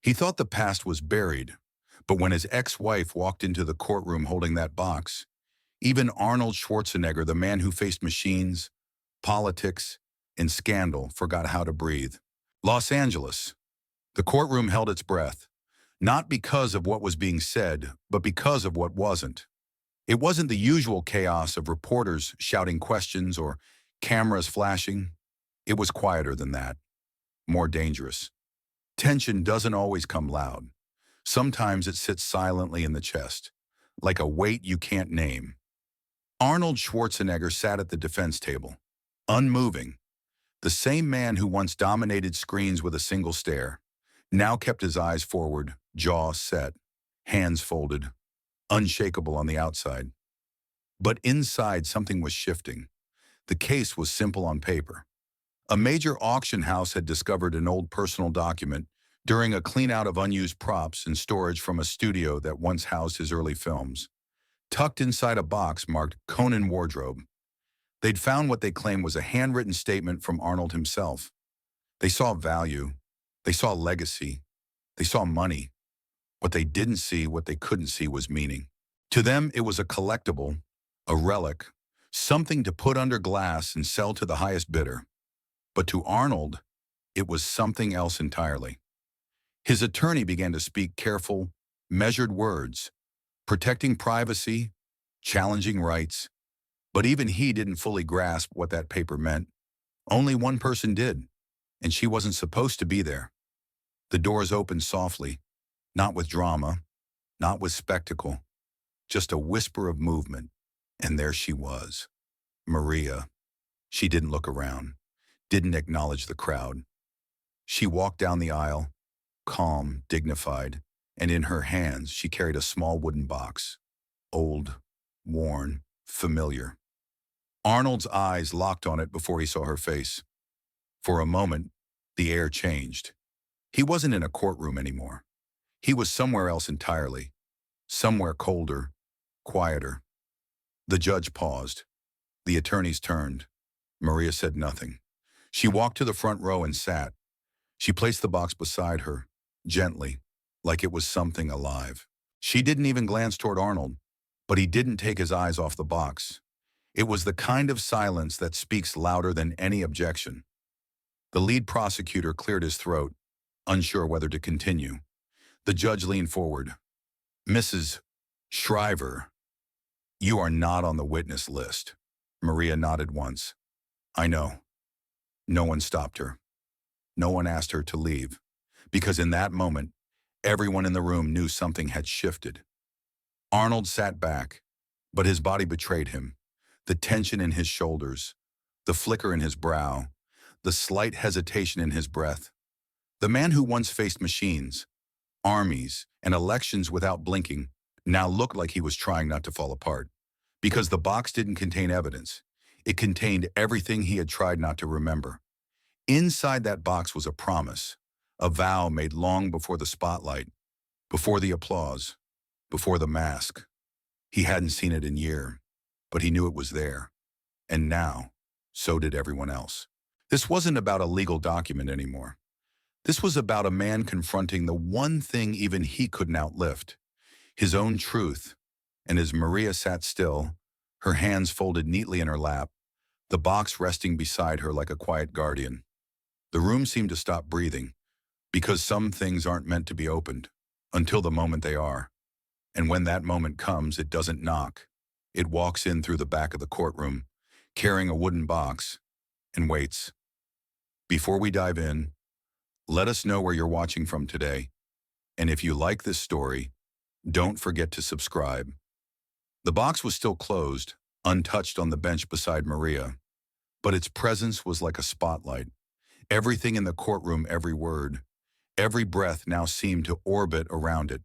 He thought the past was buried, but when his ex-wife walked into the courtroom holding that box, even Arnold Schwarzenegger, the man who faced machines, politics, and scandal, forgot how to breathe. Los Angeles. The courtroom held its breath, not because of what was being said, but because of what wasn't. It wasn't the usual chaos of reporters shouting questions or cameras flashing. It was quieter than that, more dangerous. Tension doesn't always come loud. Sometimes it sits silently in the chest, like a weight you can't name. Arnold Schwarzenegger sat at the defense table, unmoving. The same man who once dominated screens with a single stare, now kept his eyes forward, jaw set, hands folded, unshakable on the outside. But inside, something was shifting. The case was simple on paper. A major auction house had discovered an old personal document during a clean-out of unused props and storage from a studio that once housed his early films. Tucked inside a box marked Conan Wardrobe, they'd found what they claimed was a handwritten statement from Arnold himself. They saw value. They saw legacy. They saw money. What they didn't see, what they couldn't see, was meaning. To them, it was a collectible, a relic, something to put under glass and sell to the highest bidder. But to Arnold, it was something else entirely. His attorney began to speak careful, measured words, protecting privacy, challenging rights. But even he didn't fully grasp what that paper meant. Only one person did, and she wasn't supposed to be there. The doors opened softly, not with drama, not with spectacle, just a whisper of movement, and there she was. Maria. She didn't look around, didn't acknowledge the crowd. She walked down the aisle, calm, dignified, and in her hands she carried a small wooden box. Old, worn, familiar. Arnold's eyes locked on it before he saw her face. For a moment, the air changed. He wasn't in a courtroom anymore. He was somewhere else entirely. Somewhere colder, quieter. The judge paused. The attorneys turned. Maria said nothing. She walked to the front row and sat. She placed the box beside her, gently, like it was something alive. She didn't even glance toward Arnold, but he didn't take his eyes off the box. It was the kind of silence that speaks louder than any objection. The lead prosecutor cleared his throat, unsure whether to continue. The judge leaned forward. "Mrs. Shriver, you are not on the witness list." Maria nodded once. "I know." No one stopped her. No one asked her to leave, because in that moment, everyone in the room knew something had shifted. Arnold sat back, but his body betrayed him. The tension in his shoulders, the flicker in his brow, the slight hesitation in his breath. The man who once faced machines, armies, and elections without blinking now looked like he was trying not to fall apart. Because the box didn't contain evidence. It contained everything he had tried not to remember. Inside that box was a promise, a vow made long before the spotlight, before the applause, before the mask. He hadn't seen it in years, but he knew it was there. And now, so did everyone else. This wasn't about a legal document anymore. This was about a man confronting the one thing even he couldn't outlift, his own truth. And as Maria sat still, her hands folded neatly in her lap, the box resting beside her like a quiet guardian, the room seemed to stop breathing, because some things aren't meant to be opened until the moment they are. And when that moment comes, it doesn't knock. It walks in through the back of the courtroom, carrying a wooden box, and waits. Before we dive in, let us know where you're watching from today. And if you like this story, don't forget to subscribe. The box was still closed, untouched on the bench beside Maria, but its presence was like a spotlight. Everything in the courtroom, every word, every breath now seemed to orbit around it.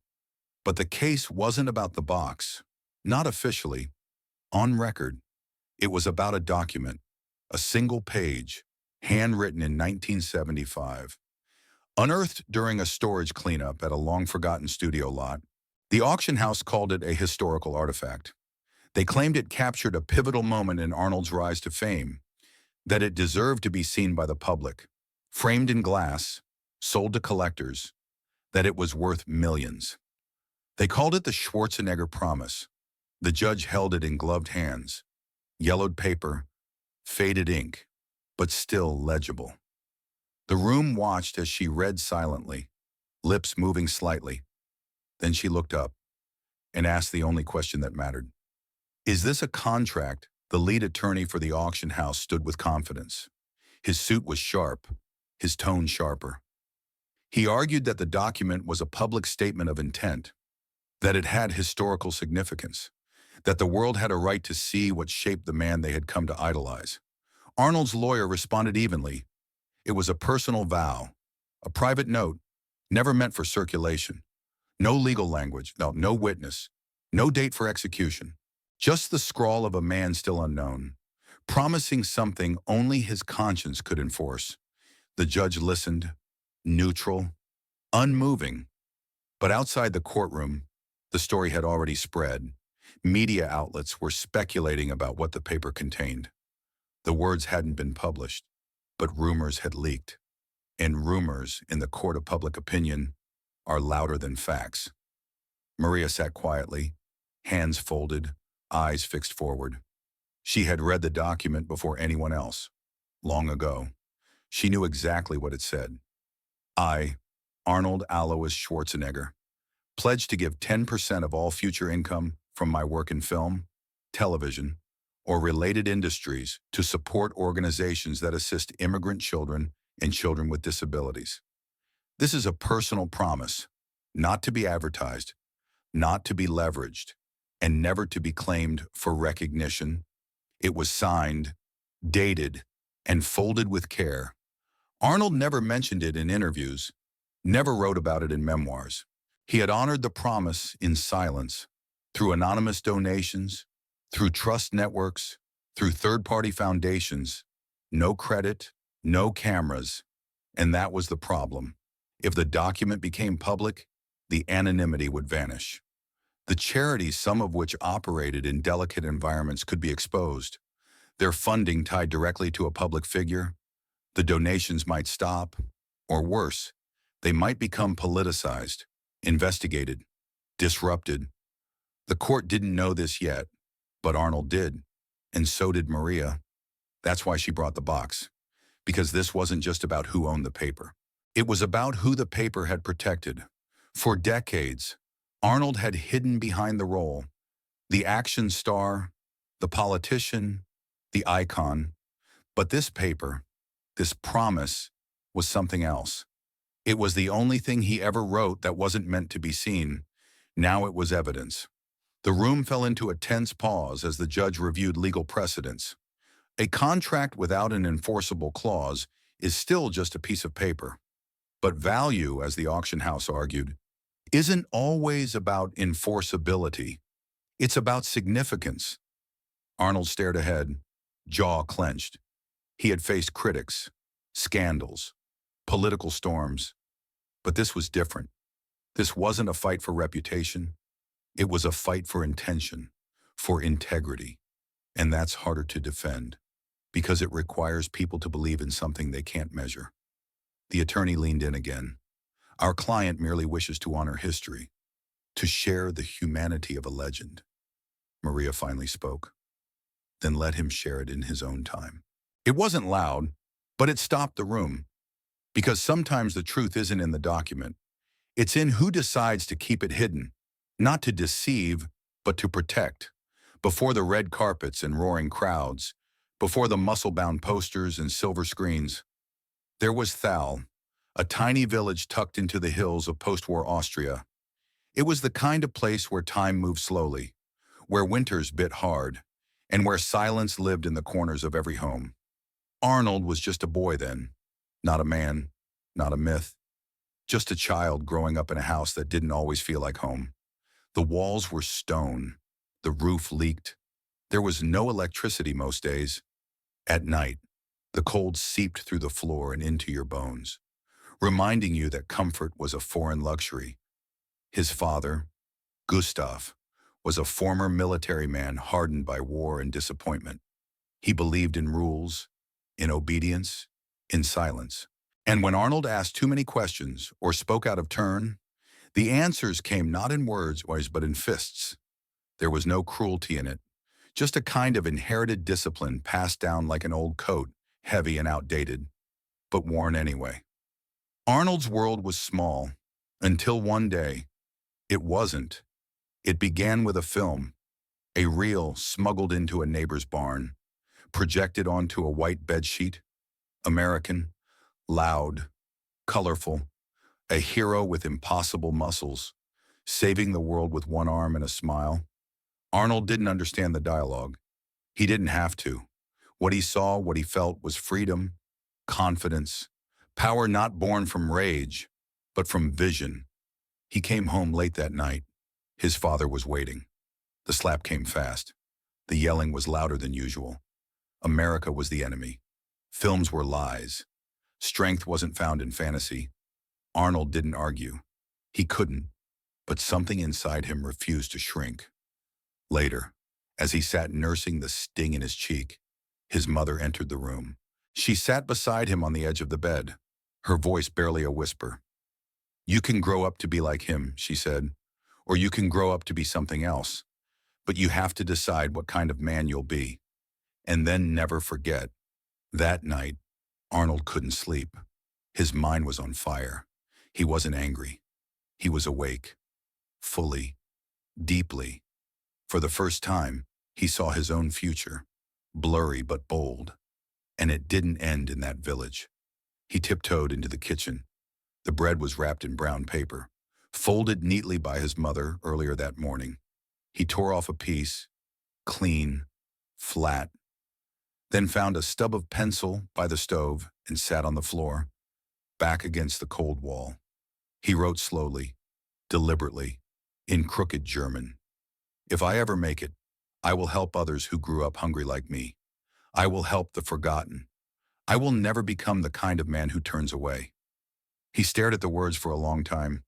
But the case wasn't about the box, not officially. On record, it was about a document, a single page, handwritten in 1975. Unearthed during a storage cleanup at a long-forgotten studio lot, the auction house called it a historical artifact. They claimed it captured a pivotal moment in Arnold's rise to fame, that it deserved to be seen by the public. Framed in glass, sold to collectors, that it was worth millions. They called it the Schwarzenegger Promise. The judge held it in gloved hands, yellowed paper, faded ink, but still legible. The room watched as she read silently, lips moving slightly. Then she looked up and asked the only question that mattered. "Is this a contract?" The lead attorney for the auction house stood with confidence. His suit was sharp, his tone sharper. He argued that the document was a public statement of intent, that it had historical significance, that the world had a right to see what shaped the man they had come to idolize. Arnold's lawyer responded evenly. It was a personal vow, a private note, never meant for circulation. No legal language, no witness, no date for execution. Just the scrawl of a man still unknown, promising something only his conscience could enforce. The judge listened, neutral, unmoving. But outside the courtroom, the story had already spread. Media outlets were speculating about what the paper contained. The words hadn't been published, but rumors had leaked. And rumors, in the court of public opinion, are louder than facts. Maria sat quietly, hands folded, eyes fixed forward. She had read the document before anyone else, long ago. She knew exactly what it said. I, Arnold Alois Schwarzenegger, pledge to give 10% of all future income from my work in film, television, or related industries to support organizations that assist immigrant children and children with disabilities. This is a personal promise, not to be advertised, not to be leveraged, and never to be claimed for recognition. It was signed, dated, and folded with care. Arnold never mentioned it in interviews, never wrote about it in memoirs. He had honored the promise in silence, through anonymous donations, through trust networks, through third-party foundations. No credit, no cameras, and that was the problem. If the document became public, the anonymity would vanish. The charities, some of which operated in delicate environments, could be exposed. Their funding tied directly to a public figure. The donations might stop, or worse, they might become politicized, investigated, disrupted. The court didn't know this yet, but Arnold did, and so did Maria. That's why she brought the box, because this wasn't just about who owned the paper. It was about who the paper had protected. For decades, Arnold had hidden behind the role, the action star, the politician, the icon. But this paper, this promise, was something else. It was the only thing he ever wrote that wasn't meant to be seen. Now it was evidence. The room fell into a tense pause as the judge reviewed legal precedents. A contract without an enforceable clause is still just a piece of paper. But value, as the auction house argued, isn't always about enforceability. It's about significance. Arnold stared ahead, jaw clenched. He had faced critics, scandals, political storms. But this was different. This wasn't a fight for reputation. It was a fight for intention, for integrity. And that's harder to defend, because it requires people to believe in something they can't measure. The attorney leaned in again. Our client merely wishes to honor history, to share the humanity of a legend. Maria finally spoke. Then let him share it in his own time. It wasn't loud, but it stopped the room. Because sometimes the truth isn't in the document. It's in who decides to keep it hidden, not to deceive, but to protect. Before the red carpets and roaring crowds, before the muscle-bound posters and silver screens, there was Thal, a tiny village tucked into the hills of post-war Austria. It was the kind of place where time moved slowly, where winters bit hard, and where silence lived in the corners of every home. Arnold was just a boy then, not a man, not a myth, just a child growing up in a house that didn't always feel like home. The walls were stone, the roof leaked. There was no electricity most days. At night, the cold seeped through the floor and into your bones, reminding you that comfort was a foreign luxury. His father, Gustav, was a former military man hardened by war and disappointment. He believed in rules, in obedience, in silence. And when Arnold asked too many questions or spoke out of turn, The answers came not in words, but in fists. There was no cruelty in it, just a kind of inherited discipline passed down like an old coat, heavy and outdated, but worn anyway. Arnold's world was small, until one day, it wasn't. It began with a film, a reel smuggled into a neighbor's barn, projected onto a white bedsheet, American, loud, colorful, a hero with impossible muscles, saving the world with one arm and a smile. Arnold didn't understand the dialogue. He didn't have to. What he saw, what he felt was freedom, confidence, power not born from rage, but from vision. He came home late that night. His father was waiting. The slap came fast. The yelling was louder than usual. America was the enemy. Films were lies. Strength wasn't found in fantasy. Arnold didn't argue. He couldn't, but something inside him refused to shrink. Later, as he sat nursing the sting in his cheek, his mother entered the room. She sat beside him on the edge of the bed, her voice barely a whisper. "You can grow up to be like him," she said, "or you can grow up to be something else. But you have to decide what kind of man you'll be. And then never forget." That night, Arnold couldn't sleep. His mind was on fire. He wasn't angry. He was awake, fully, deeply. For the first time, he saw his own future, blurry but bold. And it didn't end in that village. He tiptoed into the kitchen. The bread was wrapped in brown paper, folded neatly by his mother earlier that morning. He tore off a piece, clean, flat, then found a stub of pencil by the stove and sat on the floor, back against the cold wall. He wrote slowly, deliberately, in crooked German. "If I ever make it, I will help others who grew up hungry like me. I will help the forgotten. I will never become the kind of man who turns away." He stared at the words for a long time,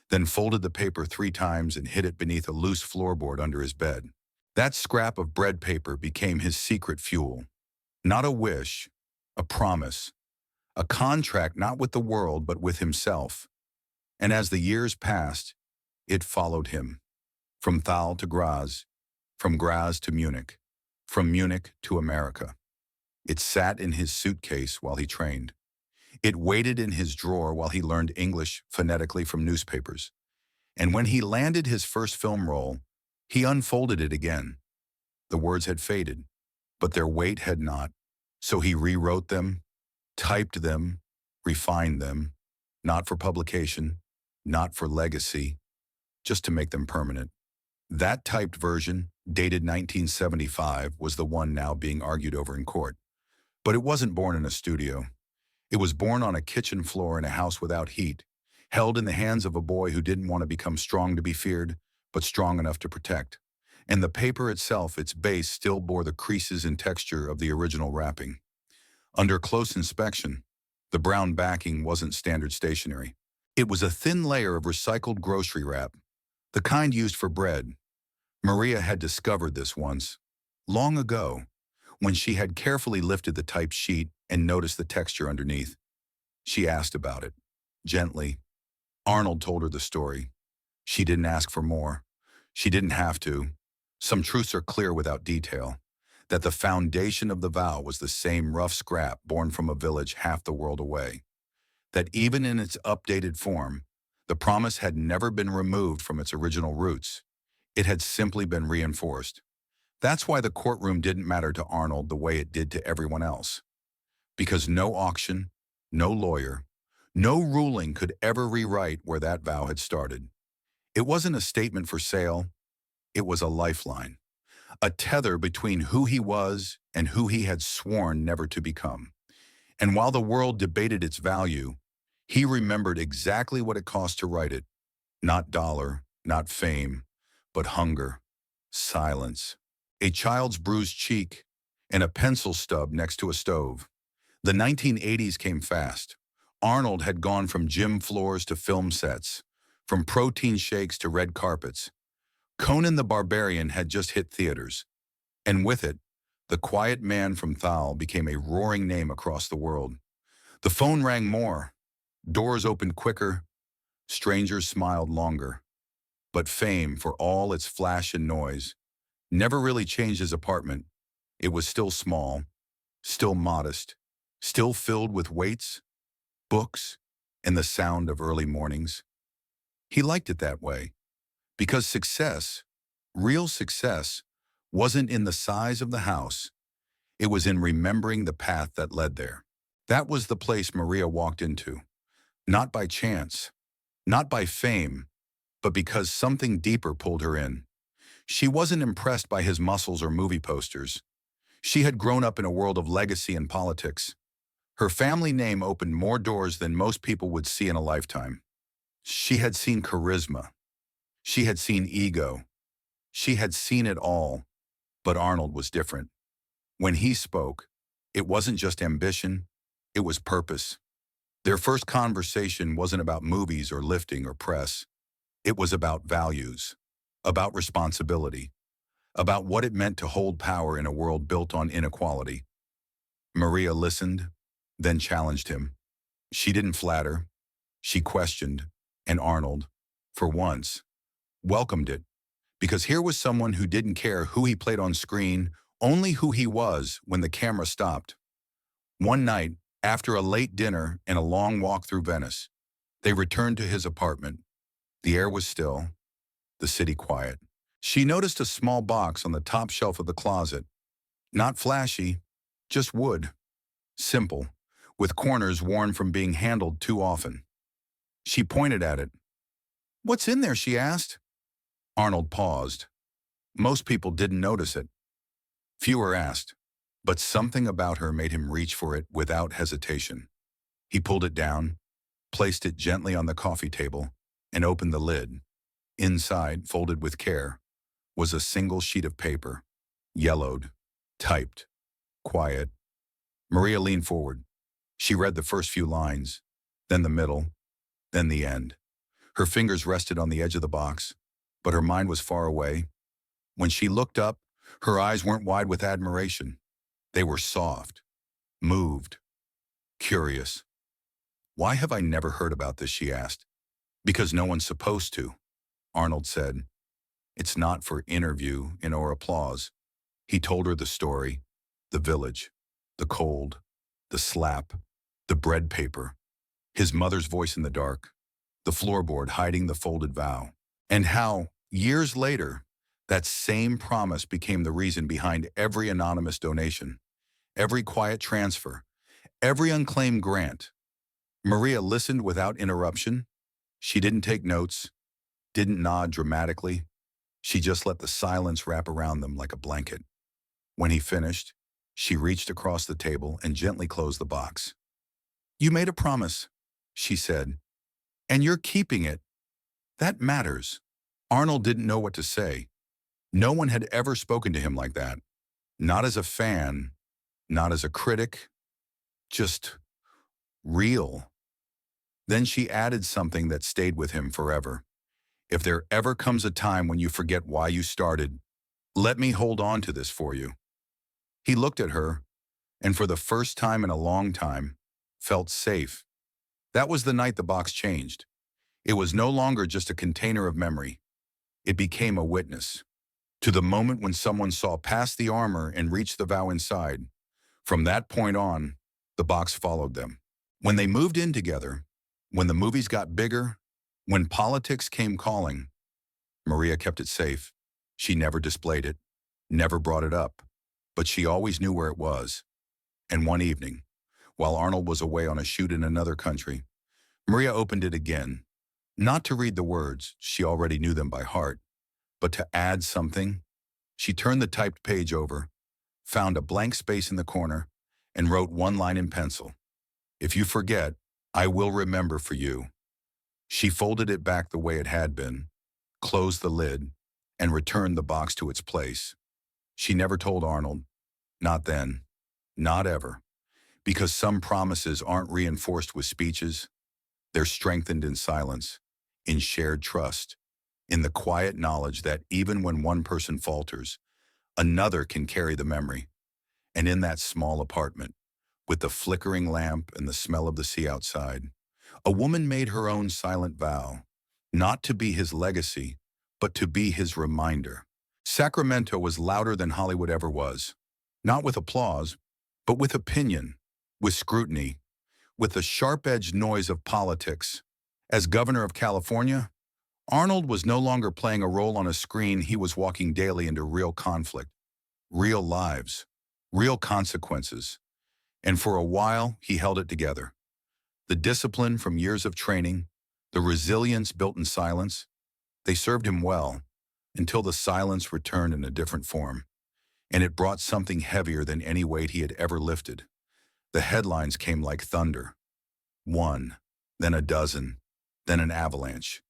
then folded the paper 3 times and hid it beneath a loose floorboard under his bed. That scrap of bread paper became his secret fuel. Not a wish, a promise, a contract not with the world but with himself. And as the years passed, it followed him. From Thal to Graz, from Graz to Munich, from Munich to America. It sat in his suitcase while he trained. It waited in his drawer while he learned English phonetically from newspapers. And when he landed his first film role, he unfolded it again. The words had faded, but their weight had not. So he rewrote them, typed them, refined them, not for publication, not for legacy, just to make them permanent. That typed version, dated 1975, was the one now being argued over in court. But it wasn't born in a studio. It was born on a kitchen floor in a house without heat, held in the hands of a boy who didn't want to become strong to be feared, but strong enough to protect. And the paper itself, its base, still bore the creases and texture of the original wrapping. Under close inspection, the brown backing wasn't standard stationery. It was a thin layer of recycled grocery wrap, the kind used for bread. Maria had discovered this once, long ago, when she had carefully lifted the typed sheet and noticed the texture underneath. She asked about it, gently. Arnold told her the story. She didn't ask for more. She didn't have to. Some truths are clear without detail, that the foundation of the vow was the same rough scrap born from a village half the world away, that even in its updated form, the promise had never been removed from its original roots. It had simply been reinforced. That's why the courtroom didn't matter to Arnold the way it did to everyone else. Because no auction, no lawyer, no ruling could ever rewrite where that vow had started. It wasn't a statement for sale. It was a lifeline, a tether between who he was and who he had sworn never to become. And while the world debated its value, he remembered exactly what it cost to write it. Not dollar, not fame, but hunger, silence, a child's bruised cheek, and a pencil stub next to a stove. The 1980s came fast. Arnold had gone from gym floors to film sets, from protein shakes to red carpets. Conan the Barbarian had just hit theaters. And with it, the quiet man from Thal became a roaring name across the world. The phone rang more. Doors opened quicker. Strangers smiled longer. But fame, for all its flash and noise, never really changed his apartment. It was still small, still modest, still filled with weights, books, and the sound of early mornings. He liked it that way, because success, real success, wasn't in the size of the house. It was in remembering the path that led there. That was the place Maria walked into, not by chance, not by fame, but because something deeper pulled her in. She wasn't impressed by his muscles or movie posters. She had grown up in a world of legacy and politics. Her family name opened more doors than most people would see in a lifetime. She had seen charisma. She had seen ego. She had seen it all, but Arnold was different. When he spoke, it wasn't just ambition, it was purpose. Their first conversation wasn't about movies or lifting or press. It was about values, about responsibility, about what it meant to hold power in a world built on inequality. Maria listened, then challenged him. She didn't flatter, she questioned, and Arnold, for once, welcomed it, because here was someone who didn't care who he played on screen, only who he was when the camera stopped. One night, after a late dinner and a long walk through Venice, they returned to his apartment. The air was still, the city quiet. She noticed a small box on the top shelf of the closet. Not flashy, just wood. Simple, with corners worn from being handled too often. She pointed at it. "What's in there?" she asked. Arnold paused. Most people didn't notice it. Fewer asked, but something about her made him reach for it without hesitation. He pulled it down, placed it gently on the coffee table, and opened the lid. Inside, folded with care, was a single sheet of paper, yellowed, typed, quiet. Maria leaned forward. She read the first few lines, then the middle, then the end. Her fingers rested on the edge of the box, but her mind was far away. When she looked up, her eyes weren't wide with admiration. They were soft, moved, curious. "Why have I never heard about this?" she asked. "Because no one's supposed to," Arnold said. "It's not for interview or applause." He told her the story, the village, the cold, the slap, the bread paper, his mother's voice in the dark, the floorboard hiding the folded vow, and how, years later, that same promise became the reason behind every anonymous donation, every quiet transfer, every unclaimed grant. Maria listened without interruption. She didn't take notes, didn't nod dramatically. She just let the silence wrap around them like a blanket. When he finished, she reached across the table and gently closed the box. "You made a promise," she said, "and you're keeping it. That matters." Arnold didn't know what to say. No one had ever spoken to him like that. Not as a fan, not as a critic, just real. Then she added something that stayed with him forever. "If there ever comes a time when you forget why you started, let me hold on to this for you." He looked at her, and for the first time in a long time, felt safe. That was the night the box changed. It was no longer just a container of memory. It became a witness to the moment when someone saw past the armor and reached the vow inside. From that point on, the box followed them. When they moved in together, when the movies got bigger, when politics came calling, Maria kept it safe. She never displayed it, never brought it up, but she always knew where it was. And one evening, while Arnold was away on a shoot in another country, Maria opened it again, not to read the words, she already knew them by heart, but to add something. She turned the typed page over, found a blank space in the corner, and wrote one line in pencil. "If you forget, I will remember for you." She folded it back the way it had been, closed the lid, and returned the box to its place. She never told Arnold, not then, not ever, because some promises aren't reinforced with speeches. They're strengthened in silence, in shared trust, in the quiet knowledge that even when one person falters, another can carry the memory. And in that small apartment, with the flickering lamp and the smell of the sea outside, A woman made her own silent vow, not to be his legacy, but to be his reminder. Sacramento was louder than Hollywood ever was, not with applause, but with opinion, with scrutiny, with the sharp-edged noise of politics. As governor of California, Arnold was no longer playing a role on a screen. He was walking daily into real conflict, real lives, real consequences. And for a while, he held it together. The discipline from years of training, the resilience built in silence, they served him well until the silence returned in a different form, and it brought something heavier than any weight he had ever lifted. The headlines came like thunder. One, then a dozen, then an avalanche.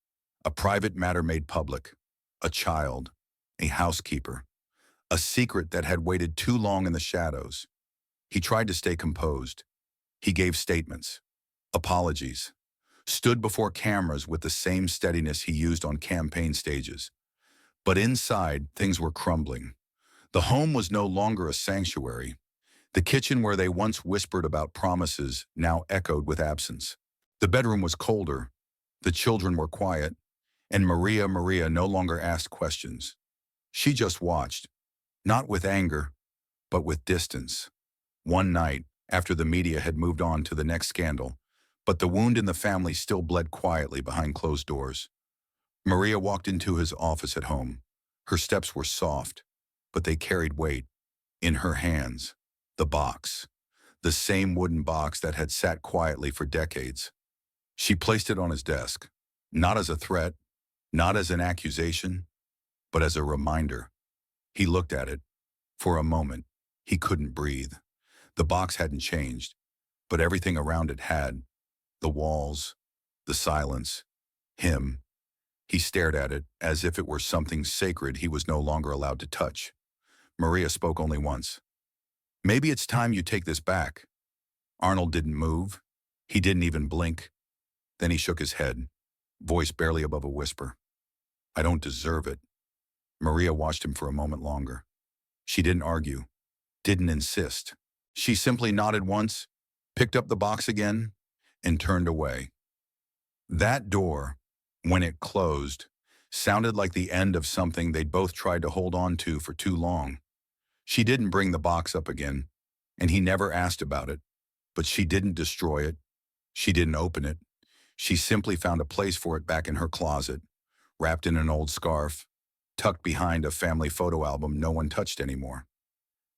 A private matter made public. A child, a housekeeper, a secret that had waited too long in the shadows. He tried to stay composed. He gave statements, apologies, stood before cameras with the same steadiness he used on campaign stages. But inside, things were crumbling. The home was no longer a sanctuary. The kitchen where they once whispered about promises now echoed with absence. The bedroom was colder. The children were quiet. And Maria no longer asked questions. She just watched, not with anger, but with distance. One night, after the media had moved on to the next scandal, but the wound in the family still bled quietly behind closed doors, Maria walked into his office at home. Her steps were soft, but they carried weight. In her hands, the box, the same wooden box that had sat quietly for decades. She placed it on his desk, not as a threat, not as an accusation, but as a reminder. He looked at it. For a moment, he couldn't breathe. The box hadn't changed, but everything around it had. The walls, the silence, him. He stared at it as if it were something sacred he was no longer allowed to touch. Maria spoke only once. "Maybe it's time you take this back." Arnold didn't move. He didn't even blink. Then he shook his head, voice barely above a whisper. "I don't deserve it." Maria watched him for a moment longer. She didn't argue, didn't insist. She simply nodded once, picked up the box again, and turned away. That door, when it closed, sounded like the end of something they'd both tried to hold on to for too long. She didn't bring the box up again, and he never asked about it, but she didn't destroy it. She didn't open it. She simply found a place for it back in her closet, wrapped in an old scarf, tucked behind a family photo album no one touched anymore.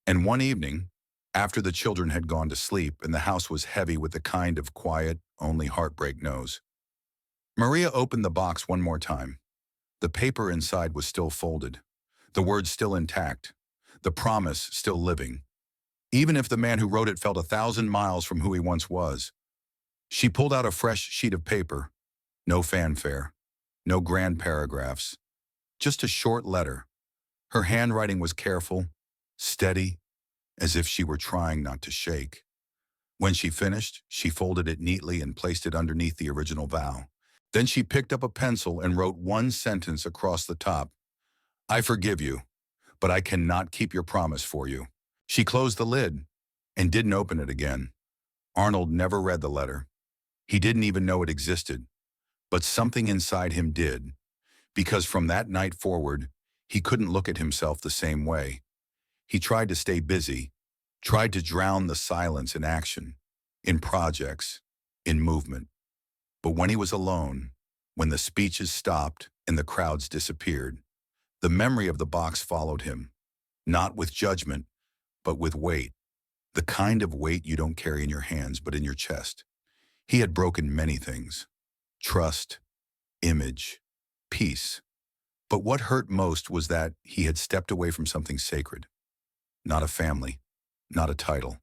And one evening, after the children had gone to sleep and the house was heavy with the kind of quiet only heartbreak knows, Maria opened the box one more time. The paper inside was still folded, the words still intact, the promise still living, even if the man who wrote it felt 1,000 miles from who he once was. She pulled out a fresh sheet of paper. No fanfare, no grand paragraphs, just a short letter. Her handwriting was careful, steady, as if she were trying not to shake. When she finished, she folded it neatly and placed it underneath the original vow. Then she picked up a pencil and wrote one sentence across the top. "I forgive you, but I cannot keep your promise for you." She closed the lid and didn't open it again. Arnold never read the letter. He didn't even know it existed, but something inside him did, because from that night forward, he couldn't look at himself the same way. He tried to stay busy, tried to drown the silence in action, in projects, in movement. But when he was alone, when the speeches stopped and the crowds disappeared, the memory of the box followed him, not with judgment, but with weight, the kind of weight you don't carry in your hands but in your chest. He had broken many things: trust, image, peace. But what hurt most was that he had stepped away from something sacred. Not a family, not a title,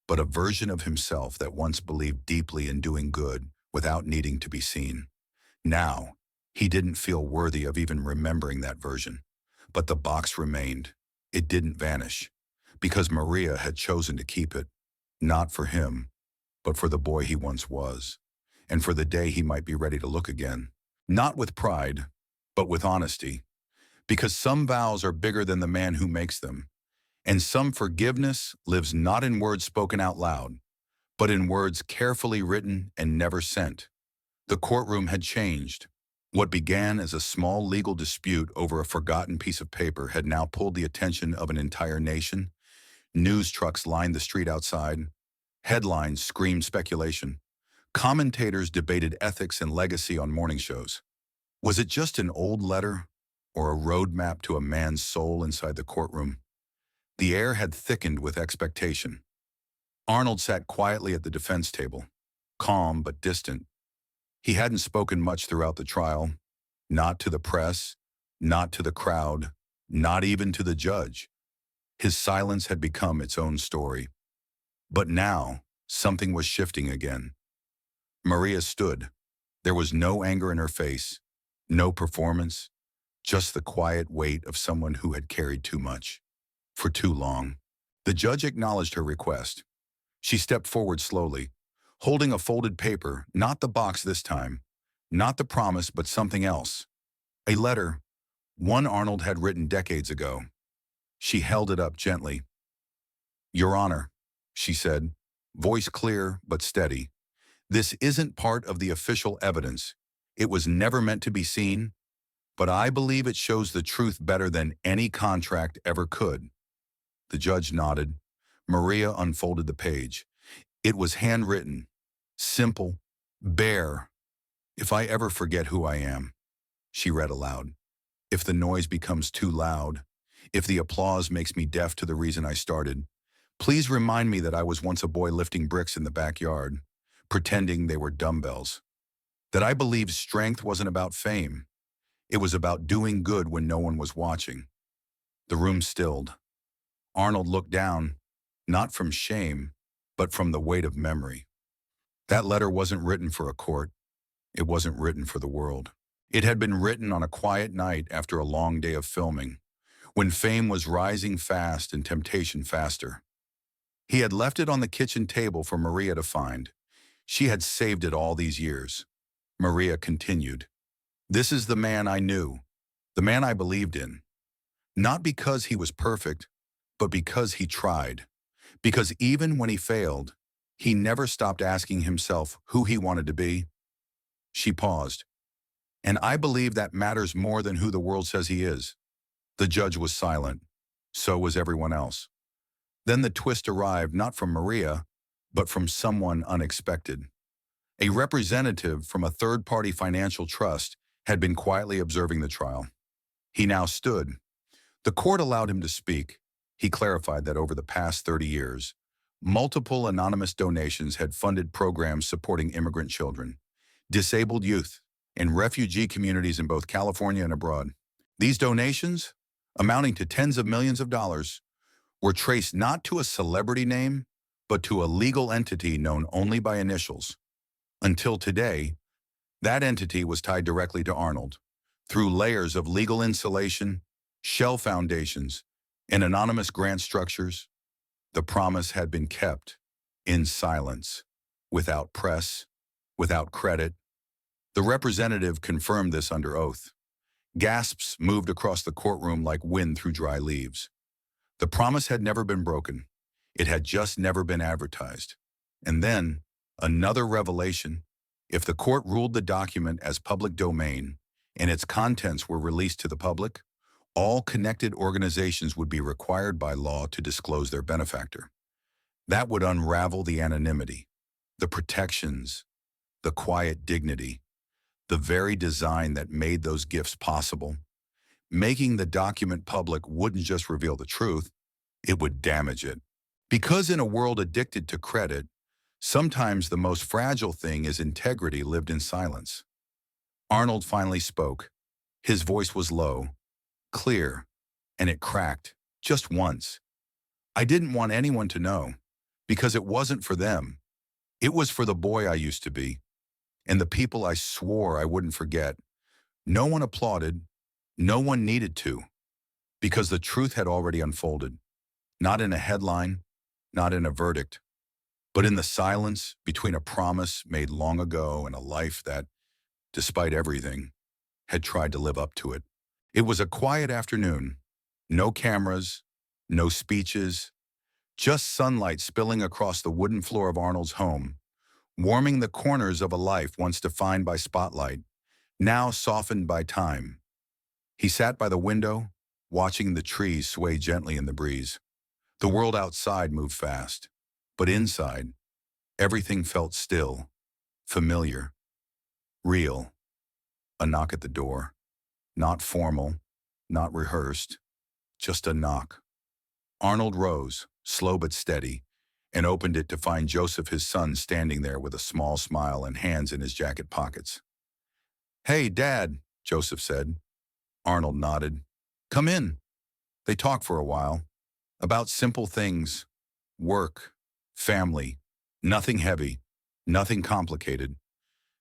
but a version of himself that once believed deeply in doing good without needing to be seen. Now, he didn't feel worthy of even remembering that version. But the box remained. It didn't vanish, because Maria had chosen to keep it, not for him, but for the boy he once was, and for the day he might be ready to look again. Not with pride, but with honesty, because some vows are bigger than the man who makes them, and some forgiveness lives not in words spoken out loud, but in words carefully written and never sent. The courtroom had changed. What began as a small legal dispute over a forgotten piece of paper had now pulled the attention of an entire nation. News trucks lined the street outside. Headlines screamed speculation. Commentators debated ethics and legacy on morning shows. Was it just an old letter or a roadmap to a man's soul inside the courtroom? The air had thickened with expectation. Arnold sat quietly at the defense table, calm but distant. He hadn't spoken much throughout the trial, not to the press, not to the crowd, not even to the judge. His silence had become its own story. But now, something was shifting again. Maria stood. There was no anger in her face, no performance, just the quiet weight of someone who had carried too much, for too long. The judge acknowledged her request. She stepped forward slowly, holding a folded paper, not the box this time, not the promise, but something else. A letter, one Arnold had written decades ago. She held it up gently. "Your Honor," she said, voice clear but steady. "This isn't part of the official evidence. It was never meant to be seen, but I believe it shows the truth better than any contract ever could." The judge nodded. Maria unfolded the page. It was handwritten, simple, bare. "If I ever forget who I am," she read aloud. "If the noise becomes too loud, if the applause makes me deaf to the reason I started, please remind me that I was once a boy lifting bricks in the backyard, pretending they were dumbbells. That I believed strength wasn't about fame. It was about doing good when no one was watching." The room stilled. Arnold looked down, not from shame, but from the weight of memory. That letter wasn't written for a court. It wasn't written for the world. It had been written on a quiet night after a long day of filming, when fame was rising fast and temptation faster. He had left it on the kitchen table for Maria to find. She had saved it all these years. Maria continued, "This is the man I knew, the man I believed in. Not because he was perfect, but because he tried. Because even when he failed, he never stopped asking himself who he wanted to be." She paused. "And I believe that matters more than who the world says he is." The judge was silent. So was everyone else. Then the twist arrived, not from Maria, but from someone unexpected. A representative from a third-party financial trust had been quietly observing the trial. He now stood. The court allowed him to speak. He clarified that over the past 30 years, multiple anonymous donations had funded programs supporting immigrant children, disabled youth, and refugee communities in both California and abroad. These donations, amounting to tens of millions of dollars, were traced not to a celebrity name, but to a legal entity known only by initials. Until today, that entity was tied directly to Arnold, through layers of legal insulation, shell foundations, and anonymous grant structures. The promise had been kept, in silence, without press, without credit. The representative confirmed this under oath. Gasps moved across the courtroom like wind through dry leaves. The promise had never been broken. It had just never been advertised. And then, another revelation. If the court ruled the document as public domain and its contents were released to the public, all connected organizations would be required by law to disclose their benefactor. That would unravel the anonymity, the protections, the quiet dignity, the very design that made those gifts possible. Making the document public wouldn't just reveal the truth, it would damage it. Because in a world addicted to credit, sometimes the most fragile thing is integrity lived in silence. Arnold finally spoke. His voice was low, clear, and it cracked, just once. "I didn't want anyone to know, because it wasn't for them. It was for the boy I used to be, and the people I swore I wouldn't forget. No one applauded, no one needed to, because the truth had already unfolded. Not in a headline, not in a verdict, but in the silence between a promise made long ago and a life that, despite everything, had tried to live up to it." It was a quiet afternoon. No cameras, no speeches, just sunlight spilling across the wooden floor of Arnold's home, warming the corners of a life once defined by spotlight, now softened by time. He sat by the window, watching the trees sway gently in the breeze. The world outside moved fast, but inside, everything felt still, familiar, real. A knock at the door. Not formal, not rehearsed, just a knock. Arnold rose, slow but steady, and opened it to find Joseph, his son, standing there with a small smile and hands in his jacket pockets. "Hey, Dad," Joseph said. Arnold nodded. "Come in." They talked for a while, about simple things, work, family, nothing heavy, nothing complicated.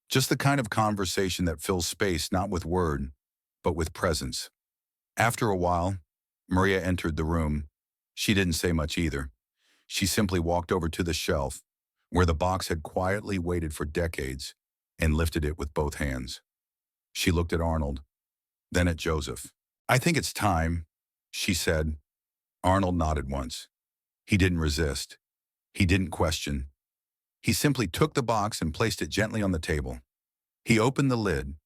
Just the kind of conversation that fills space not with word, but with presence. After a while, Maria entered the room. She didn't say much either. She simply walked over to the shelf, where the box had quietly waited for decades, and lifted it with both hands. She looked at Arnold, then at Joseph. "I think it's time," she said. Arnold nodded once. He didn't resist. He didn't question. He simply took the box and placed it gently on the table. He opened the lid.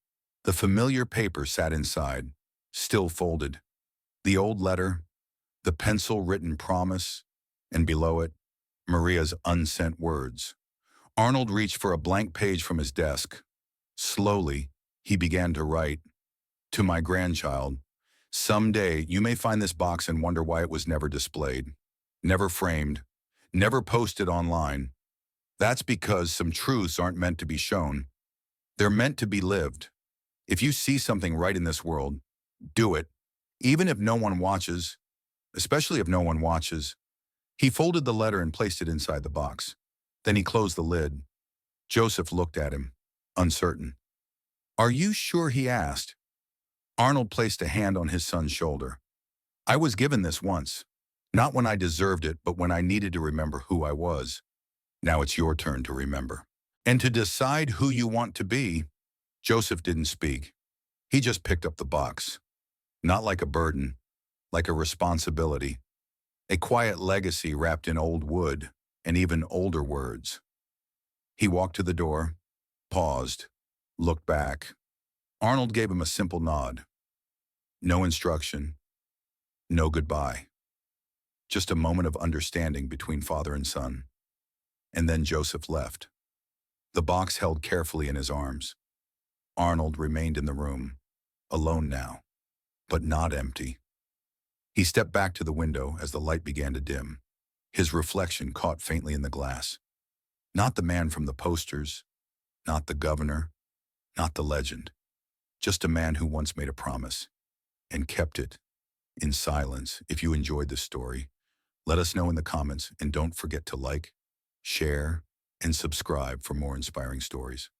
The familiar paper sat inside, still folded. The old letter, the pencil-written promise, and below it, Maria's unsent words. Arnold reached for a blank page from his desk. Slowly, he began to write, "To my grandchild, someday you may find this box and wonder why it was never displayed, never framed, never posted online. That's because some truths aren't meant to be shown. They're meant to be lived. If you see something right in this world, do it, even if no one watches, especially if no one watches." He folded the letter and placed it inside the box. Then he closed the lid. Joseph looked at him, uncertain. "Are you sure?" he asked. Arnold placed a hand on his son's shoulder. "I was given this once. Not when I deserved it, but when I needed to remember who I was. Now it's your turn to remember. And to decide who you want to be." Joseph didn't speak. He just picked up the box. Not like a burden, like a responsibility. A quiet legacy wrapped in old wood and even older words. He walked to the door, paused, looked back. Arnold gave him a simple nod. No instruction, no goodbye. Just a moment of understanding between father and son. And then Joseph left. The box held carefully in his arms. Arnold remained in the room, alone now, but not empty. He stepped back to the window as the light began to dim. His reflection caught faintly in the glass. Not the man from the posters, not the governor, not the legend. Just a man who once made a promise and kept it in silence. If you enjoyed this story, let us know in the comments, and don't forget to like, share, and subscribe for more inspiring stories.